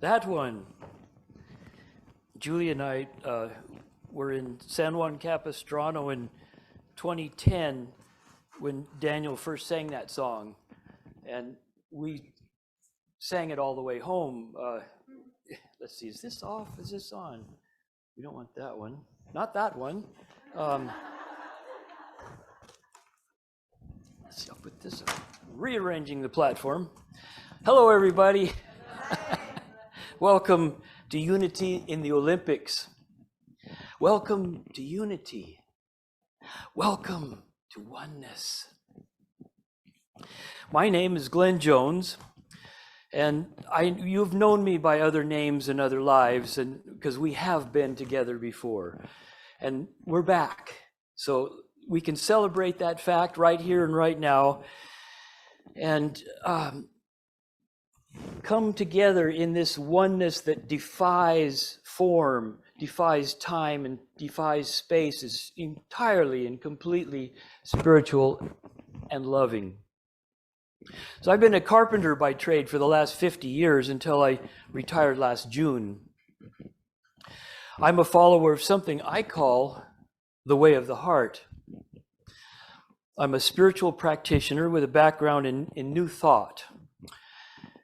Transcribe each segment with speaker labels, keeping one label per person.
Speaker 1: That one. Julie and I were in San Juan Capistrano in 2010 when Daniel first sang that song, and we sang it all the way home. Let's see, is this off? Is this on? We don't want that one. Not that one. Let's see, I'll put this up. Rearranging the platform. Hello, everybody. Welcome to Unity in the Olympics. Welcome to unity. Welcome to oneness. My name is Glenn Jones, and you've known me by other names and other lives, and because we have been together before, and we're back. So we can celebrate that fact right here and right now, and come together in this oneness that defies form, defies time, and defies space, is entirely and completely spiritual and loving. So I've been a carpenter by trade for the last 50 years until I retired last June. I'm a follower of something I call the way of the heart. I'm a spiritual practitioner with a background in New Thought.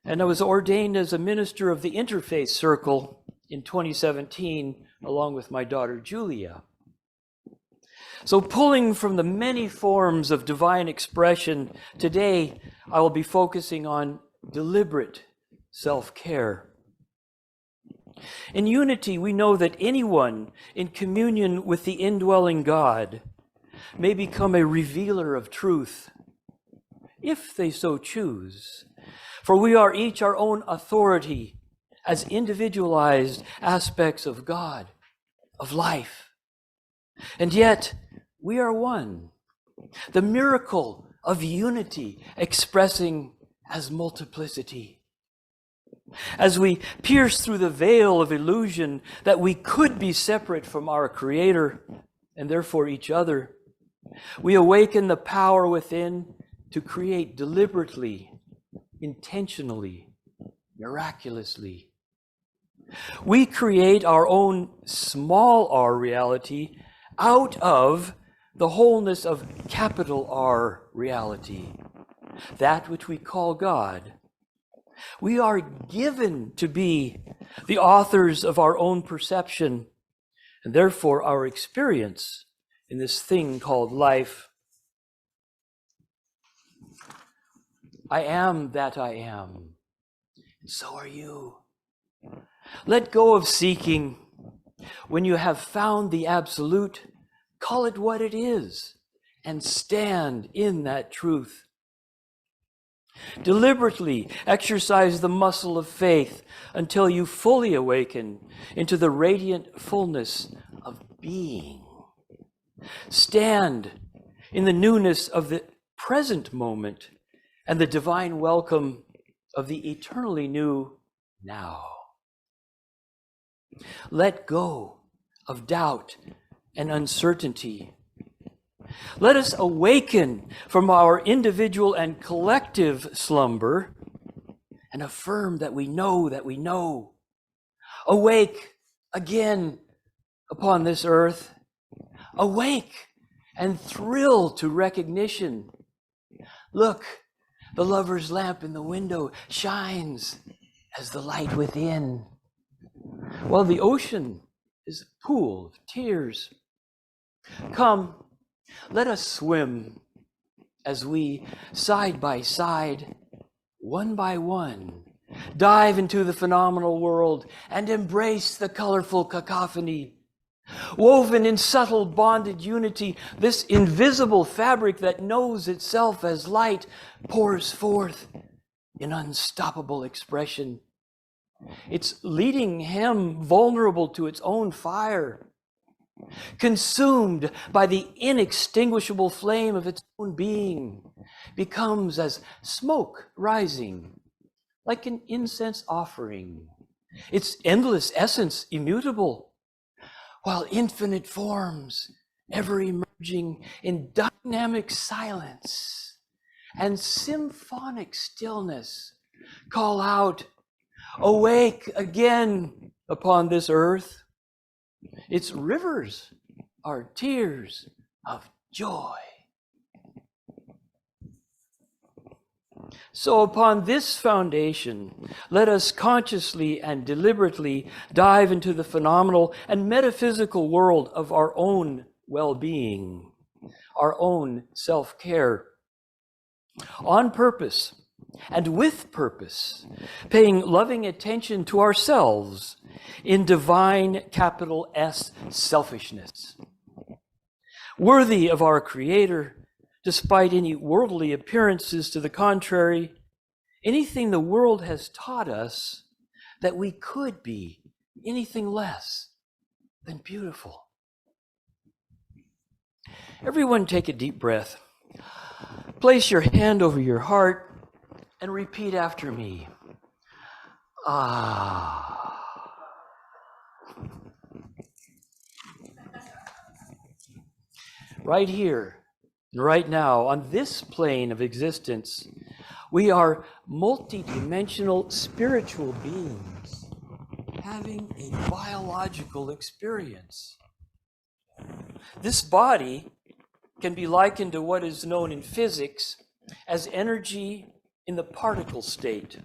Speaker 1: And I was ordained as a minister of the Interfaith circle in 2017, along with my daughter Julia. So pulling from the many forms of divine expression, today I will be focusing on deliberate self-care. In unity, we know that anyone in communion with the indwelling God may become a revealer of truth, if they so choose. For we are each our own authority as individualized aspects of God, of life. And yet, we are one. The miracle of unity expressing as multiplicity. As we pierce through the veil of illusion that we could be separate from our Creator and therefore each other, we awaken the power within to create deliberately, intentionally, miraculously. We create our own small r reality out of the wholeness of capital R reality, that which we call God. We are given to be the authors of our own perception, and therefore our experience in this thing called life. I am that I am, and so are you. Let go of seeking. When you have found the absolute, call it what it is, and stand in that truth. Deliberately exercise the muscle of faith until you fully awaken into the radiant fullness of being. Stand in the newness of the present moment and the divine welcome of the eternally new now. Let go of doubt and uncertainty. Let us awaken from our individual and collective slumber and affirm that we know that we know. Awake again upon this earth. Awake and thrill to recognition. Look, the lover's lamp in the window shines as the light within, while the ocean is a pool of tears. Come, let us swim as we, side by side, one by one, dive into the phenomenal world and embrace the colorful cacophony. Woven in subtle bonded unity, this invisible fabric that knows itself as light pours forth in unstoppable expression. Its leading hem vulnerable to its own fire, consumed by the inextinguishable flame of its own being, becomes as smoke rising, like an incense offering, its endless essence immutable, while infinite forms ever emerging in dynamic silence and symphonic stillness call out, awake again upon this earth. Its rivers are tears of joy. So upon this foundation, let us consciously and deliberately dive into the phenomenal and metaphysical world of our own well-being, our own self-care, on purpose and with purpose, paying loving attention to ourselves in divine capital S selfishness, worthy of our Creator, despite any worldly appearances to the contrary, anything the world has taught us that we could be anything less than beautiful. Everyone take a deep breath. Place your hand over your heart and repeat after me. Ah. Right here, right now, on this plane of existence, we are multidimensional spiritual beings having a biological experience. This body can be likened to what is known in physics as energy in the particle state.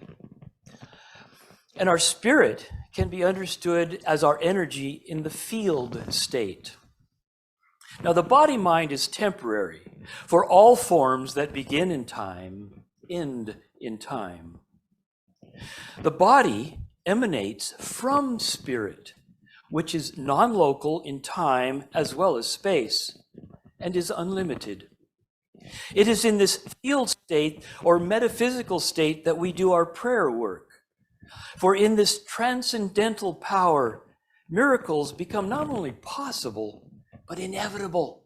Speaker 1: And our spirit can be understood as our energy in the field state. Now, the body-mind is temporary, for all forms that begin in time end in time. The body emanates from spirit, which is non-local in time as well as space, and is unlimited. It is in this field state or metaphysical state that we do our prayer work. For in this transcendental power, miracles become not only possible, but inevitable.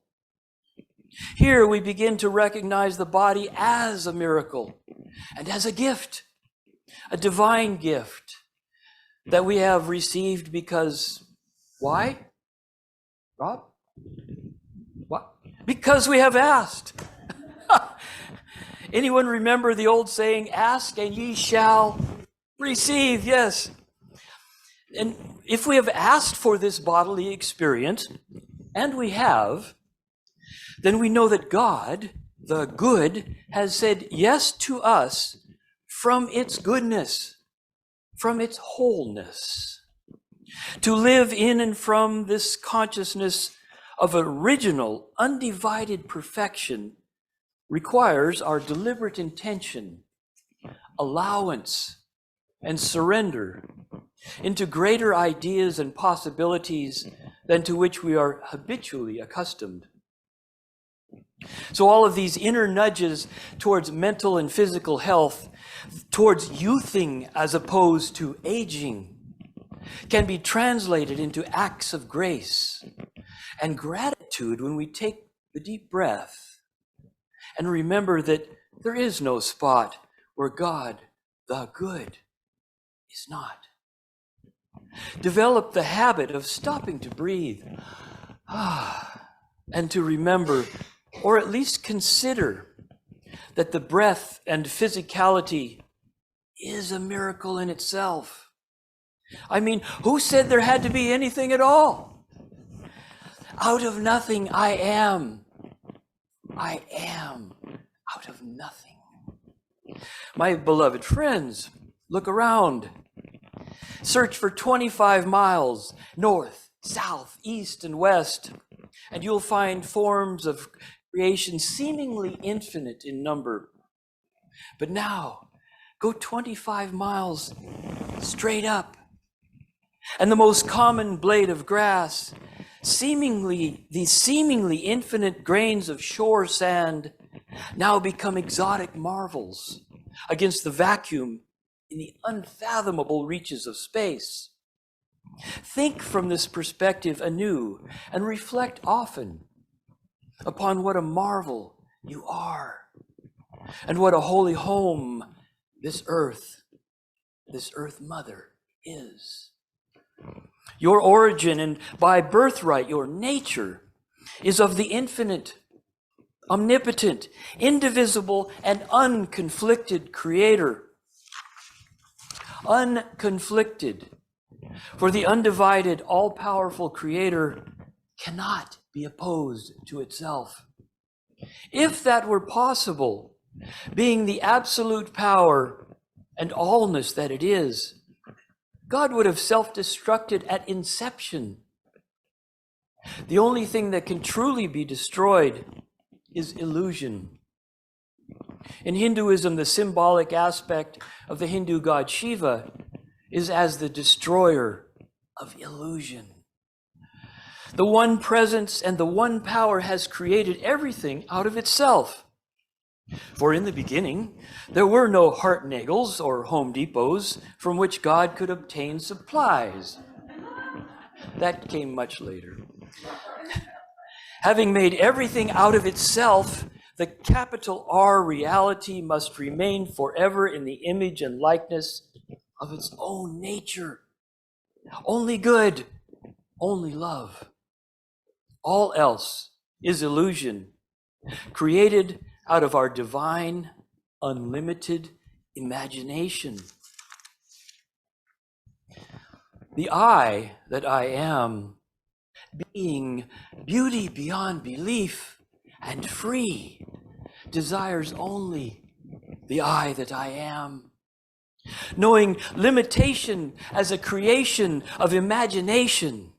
Speaker 1: Here we begin to recognize the body as a miracle and as a gift, a divine gift that we have received because, why? Rob? What? Because we have asked. Anyone remember the old saying, ask and ye shall receive? Yes. And if we have asked for this bodily experience, and we have, then we know that God, the good, has said yes to us from its goodness, from its wholeness. To live in and from this consciousness of original, undivided perfection requires our deliberate intention, allowance, and surrender into greater ideas and possibilities than to which we are habitually accustomed. So all of these inner nudges towards mental and physical health, towards youthing as opposed to aging, can be translated into acts of grace and gratitude when we take the deep breath and remember that there is no spot where God, the good, is not. Develop the habit of stopping to breathe and to remember, or at least consider, that the breath and physicality is a miracle in itself. I mean, who said there had to be anything at all? Out of nothing I am. I am out of nothing. My beloved friends, look around. Search for 25 miles north, south, east, and west, and you'll find forms of creation seemingly infinite in number. But now, go 25 miles straight up, and the most common blade of grass, these seemingly infinite grains of shore sand, now become exotic marvels against the vacuum in the unfathomable reaches of space. Think from this perspective anew and reflect often upon what a marvel you are and what a holy home this earth mother is. Your origin and by birthright, your nature is of the infinite, omnipotent, indivisible, and unconflicted Creator. unconflicted. For the undivided, all-powerful Creator cannot be opposed to itself. If that were possible, being the absolute power and allness that it is, God would have self-destructed at inception. The only thing that can truly be destroyed is illusion. In Hinduism, the symbolic aspect of the Hindu god Shiva is as the destroyer of illusion. The one presence and the one power has created everything out of itself. For in the beginning, there were no Hartnagels or Home Depots from which God could obtain supplies. That came much later. Having made everything out of itself, the capital R reality must remain forever in the image and likeness of its own nature. Only good, only love. All else is illusion, created out of our divine, unlimited imagination. The I that I am, being beauty beyond belief and free, desires only the I that I am. Knowing limitation as a creation of imagination,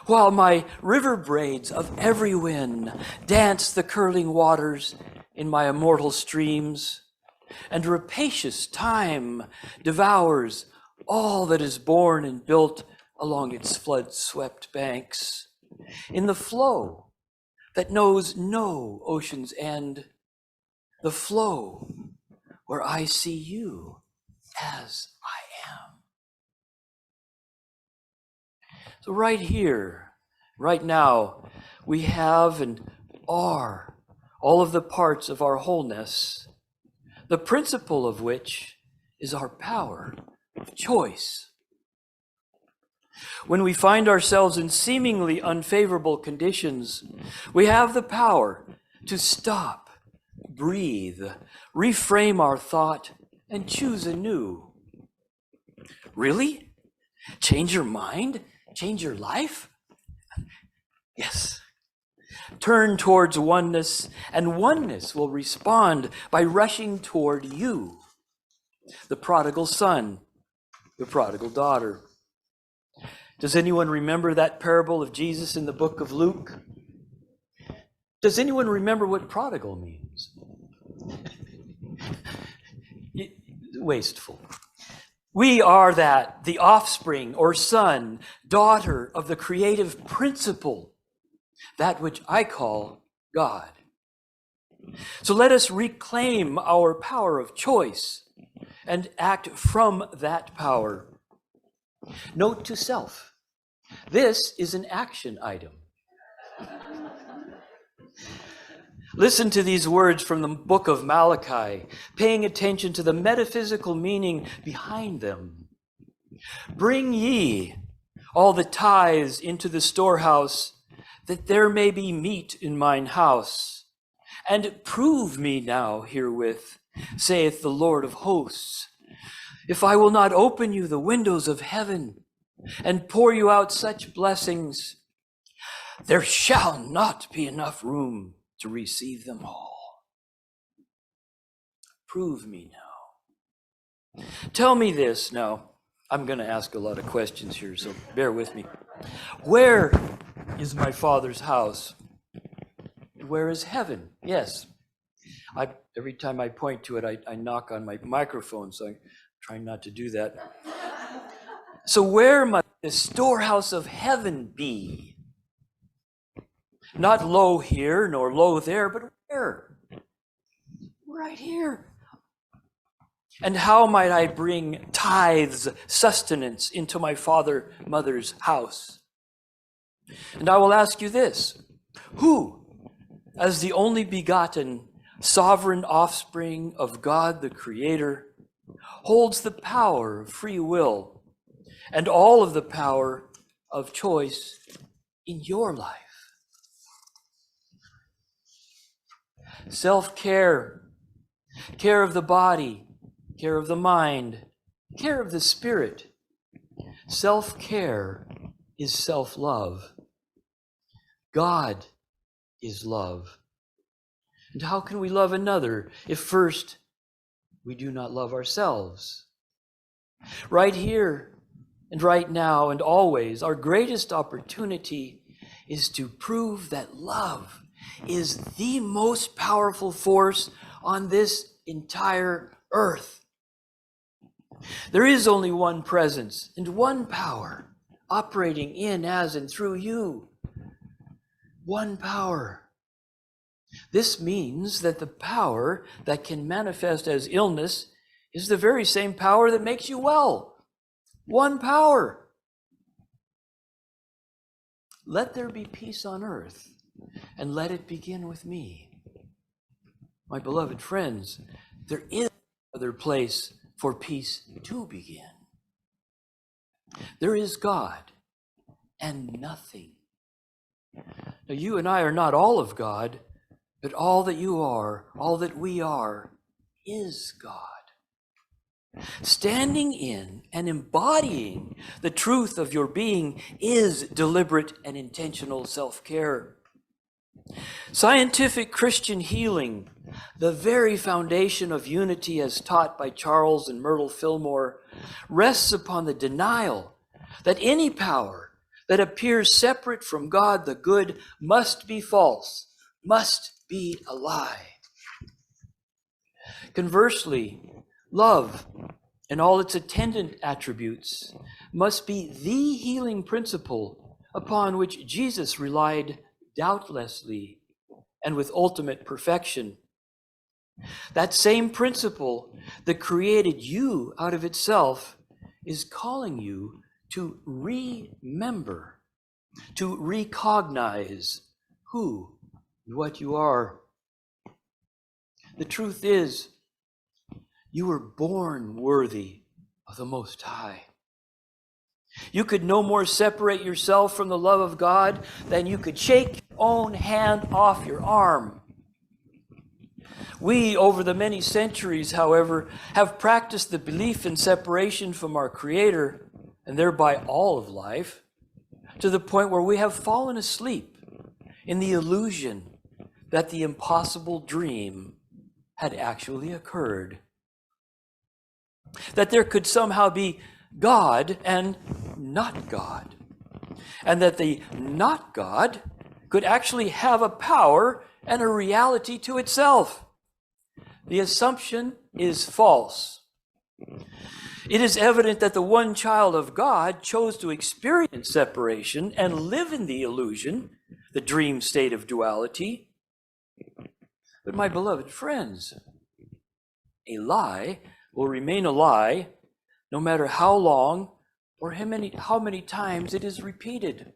Speaker 1: while my river braids of every wind dance the curling waters in my immortal streams, and rapacious time devours all that is born and built along its flood-swept banks, in the flow that knows no ocean's end, the flow where I see you as I am. So right here, right now, we have and are all of the parts of our wholeness, the principle of which is our power of choice. When we find ourselves in seemingly unfavorable conditions, we have the power to stop, breathe, reframe our thought, and choose anew. Really? Change your mind? Change your life? Yes. Turn towards oneness, and oneness will respond by rushing toward you, the prodigal son, the prodigal daughter. Does anyone remember that parable of Jesus in the book of Luke? Does anyone remember what prodigal means? Wasteful. We are that, the offspring or son, daughter of the creative principle, that which I call God. So let us reclaim our power of choice and act from that power. Note to self, this is an action item. Listen to these words from the book of Malachi, paying attention to the metaphysical meaning behind them. Bring ye all the tithes into the storehouse, that there may be meat in mine house. And prove me now herewith, saith the Lord of hosts, if I will not open you the windows of heaven and pour you out such blessings, there shall not be enough room to receive them all. Prove me now. Tell me this now. I'm going to ask a lot of questions here, so bear with me. Where is my Father's house? Where is heaven? Yes. Every time I point to it, I knock on my microphone, so I'm trying not to do that. So where must the storehouse of heaven be? Not low here, nor low there, but where? Right here. And how might I bring tithes, sustenance into my father, mother's house? And I will ask you this, who, as the only begotten, sovereign offspring of God the Creator, holds the power of free will and all of the power of choice in your life? Self-care, care of the body, care of the mind, care of the Spirit. Self-care is self-love. God is love. And how can we love another if first we do not love ourselves? Right here and right now and always, our greatest opportunity is to prove that love is the most powerful force on this entire earth. There is only one presence and one power operating in, as, and through you. One power. This means that the power that can manifest as illness is the very same power that makes you well. One power. Let there be peace on earth, and let it begin with me. My beloved friends, there is no other place for peace to begin. There is God and nothing. Now, you and I are not all of God, but all that you are, all that we are, is God. Standing in and embodying the truth of your being is deliberate and intentional self-care. Scientific Christian healing, the very foundation of unity as taught by Charles and Myrtle Fillmore, rests upon the denial that any power that appears separate from God the good must be false, must be a lie. Conversely, love and all its attendant attributes must be the healing principle upon which Jesus relied doubtlessly and with ultimate perfection. That same principle that created you out of itself is calling you to remember, to recognize who and what you are. The truth is, you were born worthy of the Most High. You could no more separate yourself from the love of God than you could shake your own hand off your arm. We, over the many centuries, however, have practiced the belief in separation from our Creator, and thereby all of life, to the point where we have fallen asleep in the illusion that the impossible dream had actually occurred. That there could somehow be God and not God. And that the not God could actually have a power and a reality to itself. The assumption is false. It is evident that the one child of God chose to experience separation and live in the illusion, the dream state of duality. But my beloved friends, a lie will remain a lie no matter how long or how many times it is repeated.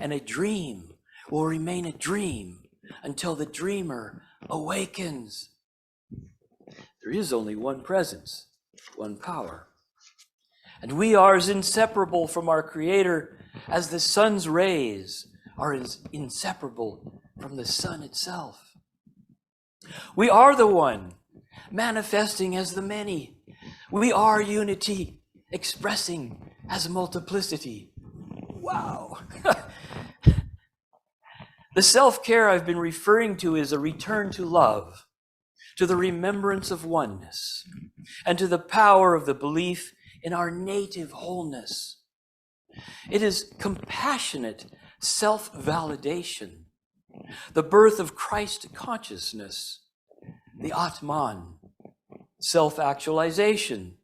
Speaker 1: And a dream will remain a dream until the dreamer awakens. There is only one presence, one power. And we are as inseparable from our Creator as the sun's rays are as inseparable from the sun itself. We are the one manifesting as the many. We are unity expressing as multiplicity. Wow. The self-care I've been referring to is a return to love, to the remembrance of oneness, and to the power of the belief in our native wholeness. It is compassionate self-validation, the birth of Christ consciousness, the Atman, self-actualization,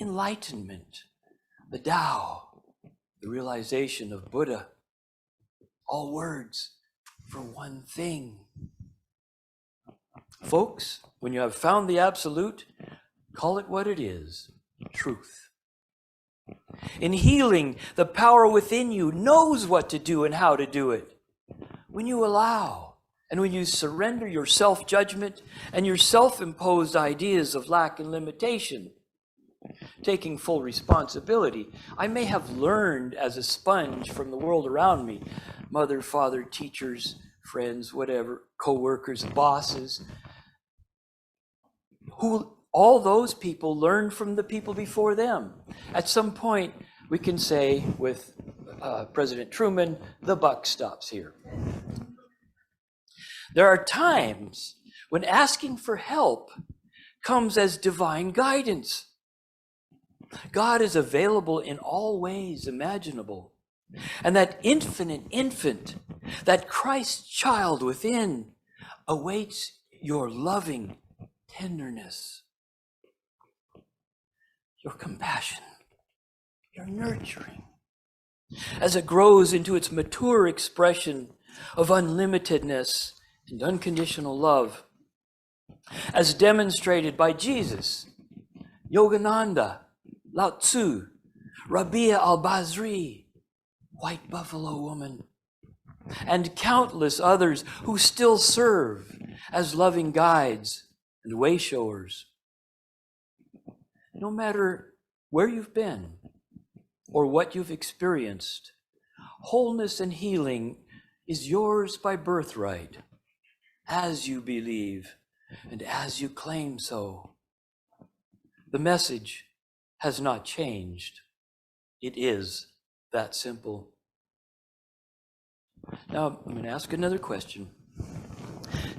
Speaker 1: enlightenment, the Tao, the realization of Buddha. All words for one thing. Folks, when you have found the absolute, call it what it is, truth. In healing, the power within you knows what to do and how to do it. When you allow and when you surrender your self-judgment and your self-imposed ideas of lack and limitation, taking full responsibility. I may have learned as a sponge from the world around me, mother, father, teachers, friends, whatever, co-workers, bosses, who all those people learned from the people before them. At some point, we can say with President Truman, the buck stops here. There are times when asking for help comes as divine guidance. God is available in all ways imaginable. And that infinite infant, that Christ child within, awaits your loving tenderness, your compassion, your nurturing, as it grows into its mature expression of unlimitedness and unconditional love, as demonstrated by Jesus, Yogananda, Lao Tzu, Rabia al-Bazri, White Buffalo Woman, and countless others who still serve as loving guides and way-showers. No matter where you've been or what you've experienced, wholeness and healing is yours by birthright, as you believe and as you claim so. The message has not changed. It is that simple. Now, I'm going to ask another question.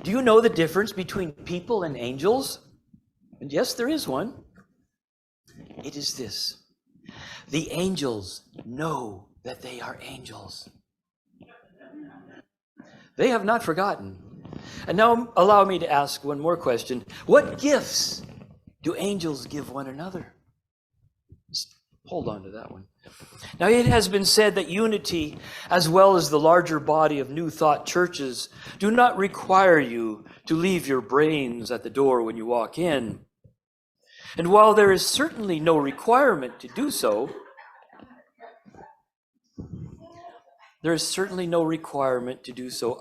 Speaker 1: Do you know the difference between people and angels? And yes, there is one. It is this. The angels know that they are angels. They have not forgotten. And now allow me to ask one more question. What gifts do angels give one another? Just hold on to that one. Now, it has been said that unity, as well as the larger body of New Thought churches, do not require you to leave your brains at the door when you walk in. And while there is certainly no requirement to do so,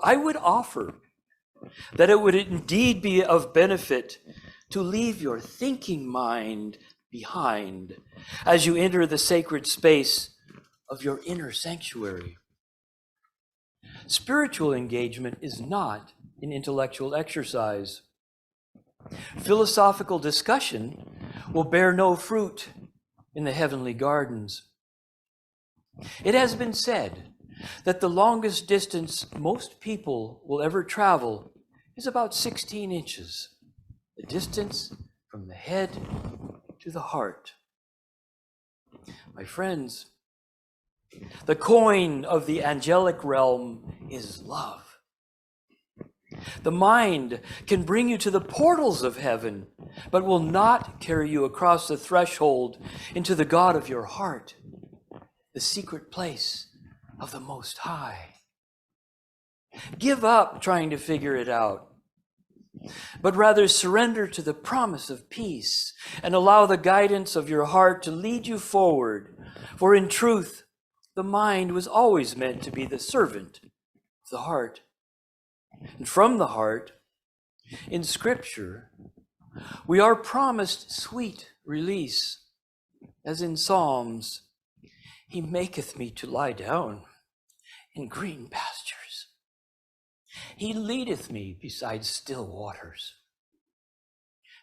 Speaker 1: I would offer that it would indeed be of benefit to leave your thinking mind behind as you enter the sacred space of your inner sanctuary. Spiritual engagement is not an intellectual exercise. Philosophical discussion will bear no fruit in the heavenly gardens. It has been said that the longest distance most people will ever travel is about 16 inches, the distance from the head to the heart. My friends, the coin of the angelic realm is love. The mind can bring you to the portals of heaven, but will not carry you across the threshold into the God of your heart, the secret place of the Most High. Give up trying to figure it out, but rather surrender to the promise of peace and allow the guidance of your heart to lead you forward. For in truth, the mind was always meant to be the servant of the heart. And from the heart, in Scripture, we are promised sweet release, as in Psalms, He maketh me to lie down in green pastures. He leadeth me beside still waters.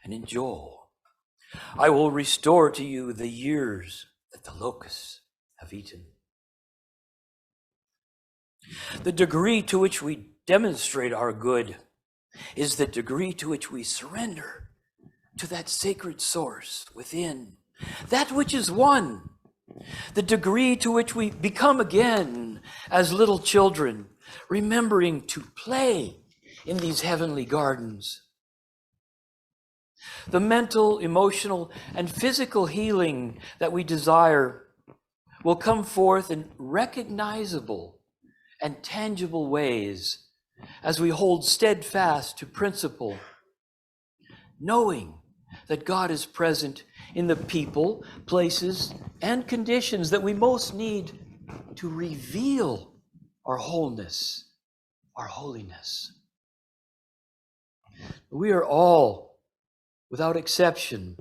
Speaker 1: And in Joel, I will restore to you the years that the locusts have eaten. The degree to which we demonstrate our good is the degree to which we surrender to that sacred source within, that which is one, the degree to which we become again as little children, remembering to play in these heavenly gardens. The mental, emotional, and physical healing that we desire will come forth in recognizable and tangible ways as we hold steadfast to principle, knowing that God is present in the people, places, and conditions that we most need to reveal our wholeness, our holiness. We are all, without exception,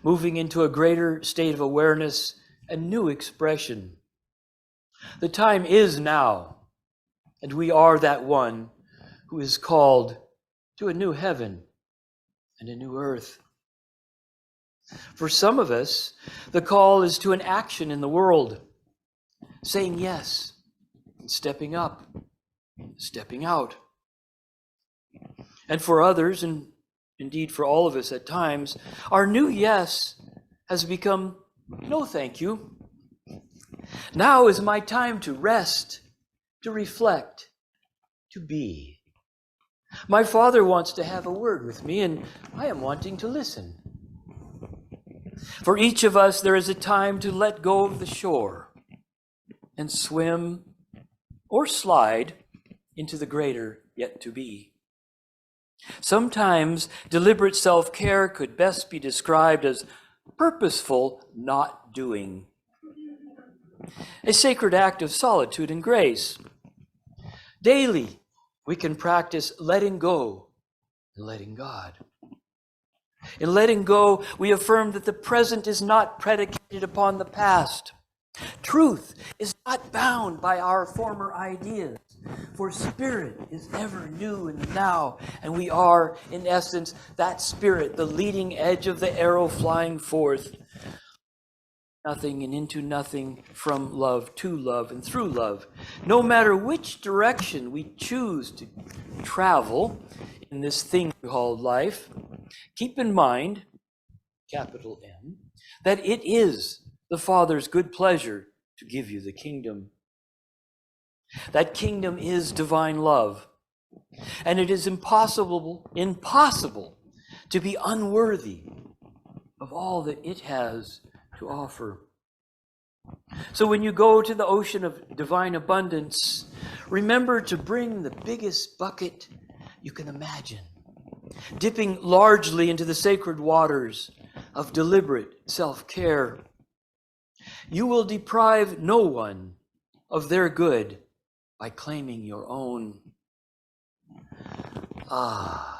Speaker 1: moving into a greater state of awareness and new expression. The time is now, and we are that one who is called to a new heaven and a new earth. For some of us, the call is to an action in the world, saying yes, and stepping up, stepping out. And for others, and indeed for all of us at times, our new yes has become no thank you. Now is my time to rest, to reflect, to be. My Father wants to have a word with me, and I am wanting to listen. For each of us, there is a time to let go of the shore and swim or slide into the greater yet to be. Sometimes deliberate self-care could best be described as purposeful not doing, a sacred act of solitude and grace. Daily, we can practice letting go and letting God. In letting go, we affirm that the present is not predicated upon the past. Truth is not bound by our former ideas, for spirit is ever new in the now, and we are, in essence, that spirit, the leading edge of the arrow flying forth. Nothing and into nothing, from love to love and through love. No matter which direction we choose to travel in this thing called life, keep in mind, capital M, that it is the Father's good pleasure to give you the kingdom. That kingdom is divine love, and it is impossible to be unworthy of all that it has to offer. So when you go to the ocean of divine abundance, remember to bring the biggest bucket you can imagine, dipping largely into the sacred waters of deliberate self-care. You will deprive no one of their good by claiming your own. I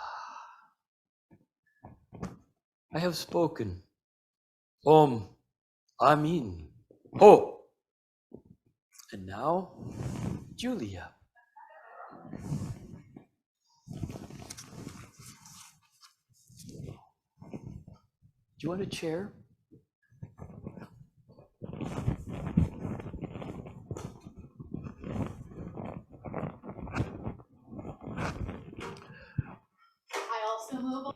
Speaker 1: have spoken. Om, Amin, Ho. And now, Julia. Do you want a chair?
Speaker 2: I also move on.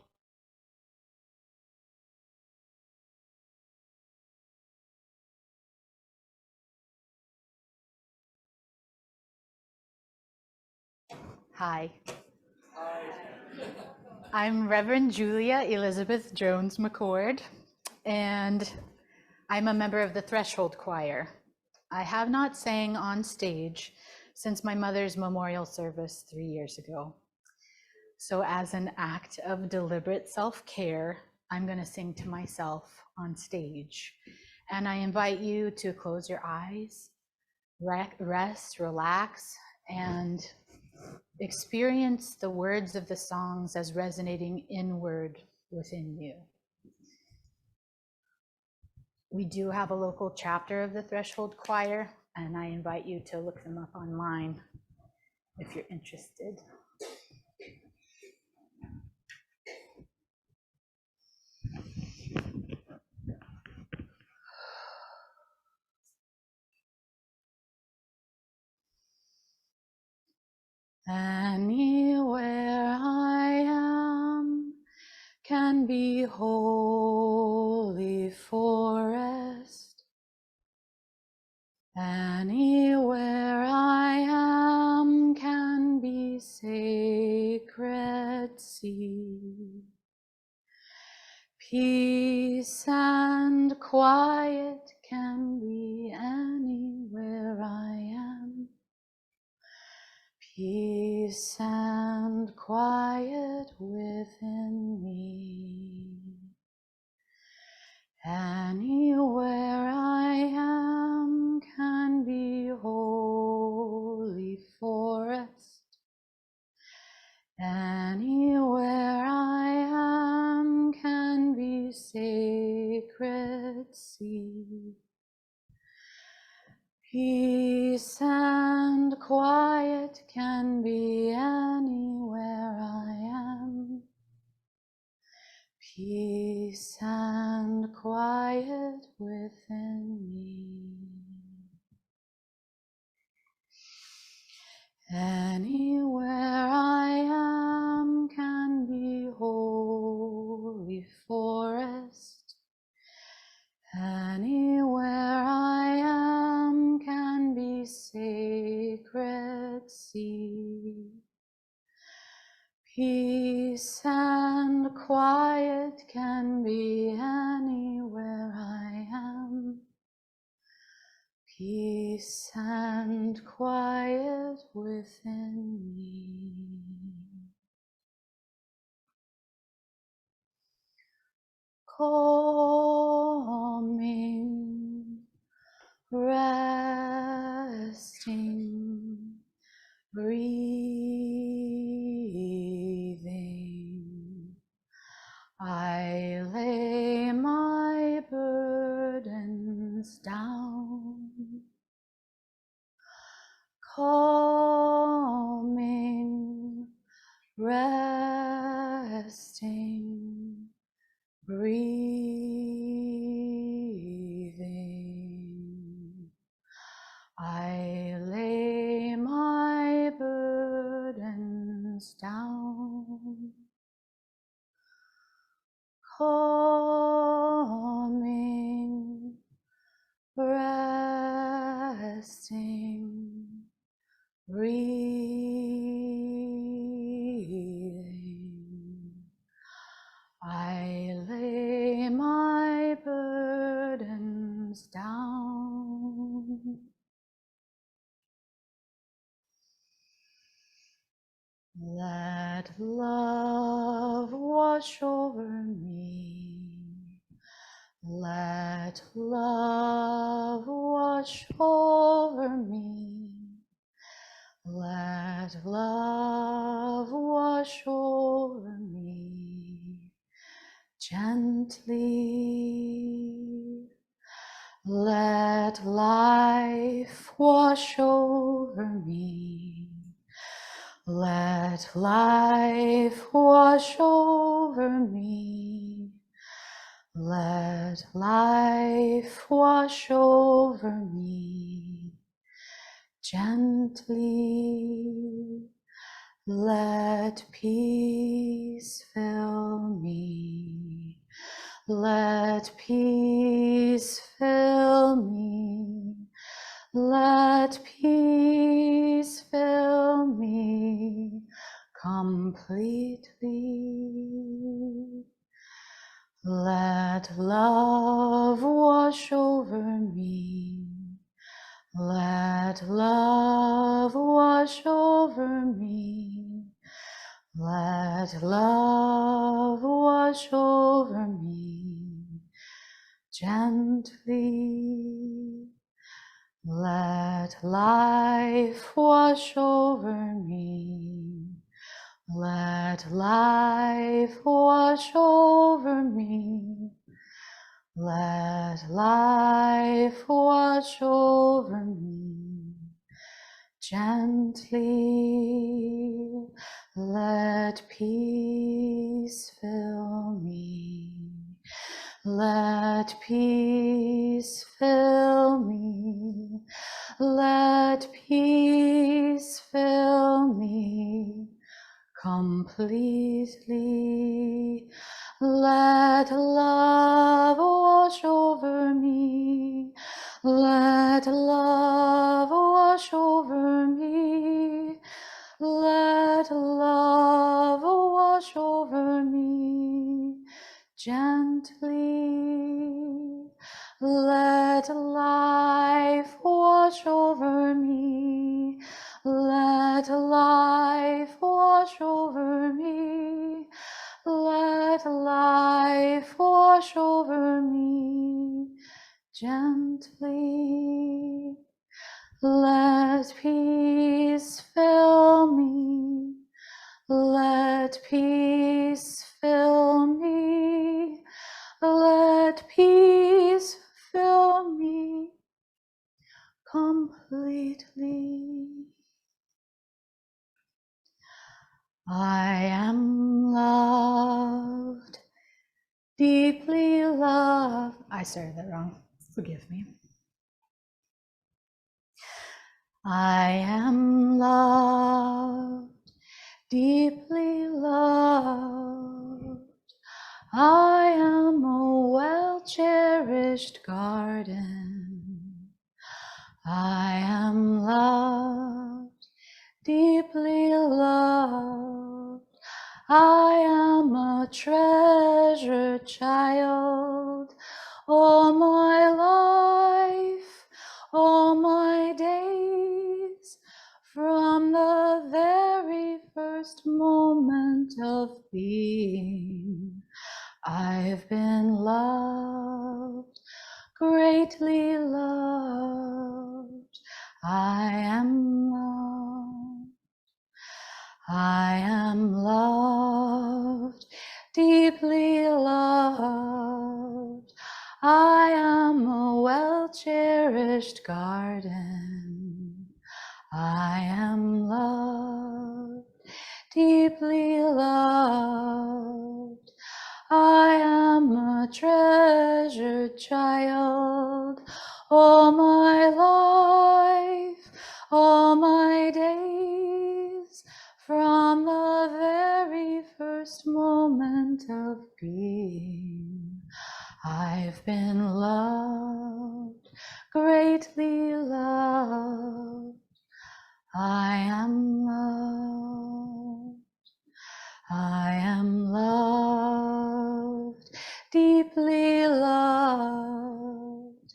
Speaker 2: Hi. I'm Reverend Julia Elizabeth Jones McCord, and I'm a member of the Threshold Choir. I have not sang on stage since my mother's memorial service 3 years ago. So as an act of deliberate self-care, I'm going to sing to myself on stage. And I invite you to close your eyes, rest, relax, and experience the words of the songs as resonating inward within you. We do have a local chapter of the Threshold Choir, and I invite you to look them up online if you're interested. Anywhere I am can be holy forest. Anywhere I am can be sacred sea. Peace and quiet can be anywhere I am. Peace and quiet within me. Anywhere I am can be holy forest. Anywhere I am can be sacred sea. Peace and quiet can be anywhere I am. peace and quiet within me. Anywhere I am can be holy forest. Anywhere I am can be sacred sea. Peace and quiet can be anywhere I am. Peace and quiet within me. Calming, resting, breathing. I lay my burdens down. Calming, resting, breathing. I lay my burdens down. Calming, resting, breathing. I lay my burdens down. Let love wash over me. Let love wash over me. Let love wash over me gently. Let life wash over me. Let life wash over me. Let life wash over me gently. Let peace fill me. Let peace fill me. Let peace fill me completely. Let love wash over me. Let love wash over me. Let love wash over me gently. Let life wash over me. Let life wash over me. Let life wash over me gently. Let peace fill me. Let peace fill me. Let peace fill me completely. Let love wash over me. Let love wash over me. Let love wash over me gently. Let life wash over me. Let life wash over me. Let life wash over me gently. Let peace fill me. Let peace fill me. Let peace fill me completely. I am loved deeply love. I started that wrong. Forgive me. I am loved, deeply loved. I am a well-cherished garden. I am loved, deeply loved. I am a treasured child. All my life, all my days, from the very first moment of being, I've been loved, greatly loved. I am loved. I am loved, deeply loved. I am a well-cherished garden. I am loved, deeply loved. I am a treasured child. All my life, all my days, from the very first moment of being, I've been loved, greatly loved. I am loved. I am loved, deeply loved.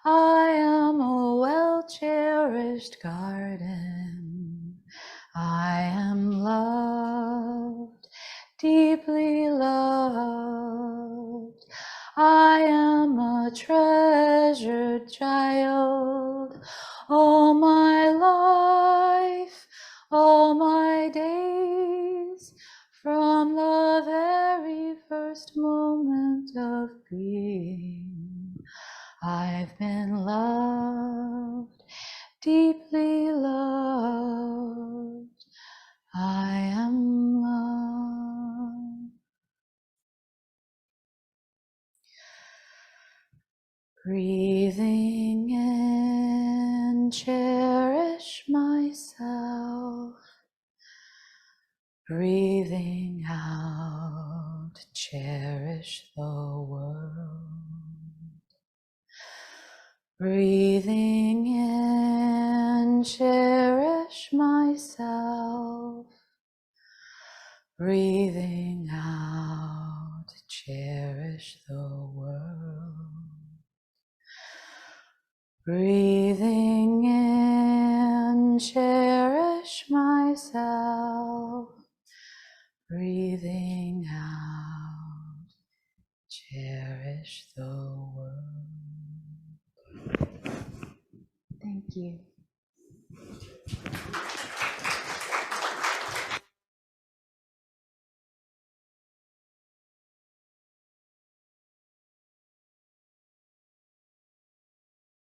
Speaker 2: I am a well-cherished garden. I am loved, deeply loved. I am a treasured child. All my life, all my days, from the very first moment of being, I've been loved, deeply loved. I am loved. Breathing in, cherish myself. Breathing out, cherish the world. Breathing in, cherish myself. Breathing out, cherish the world. Breathing in, cherish myself. Breathing out, cherish the world. Thank you.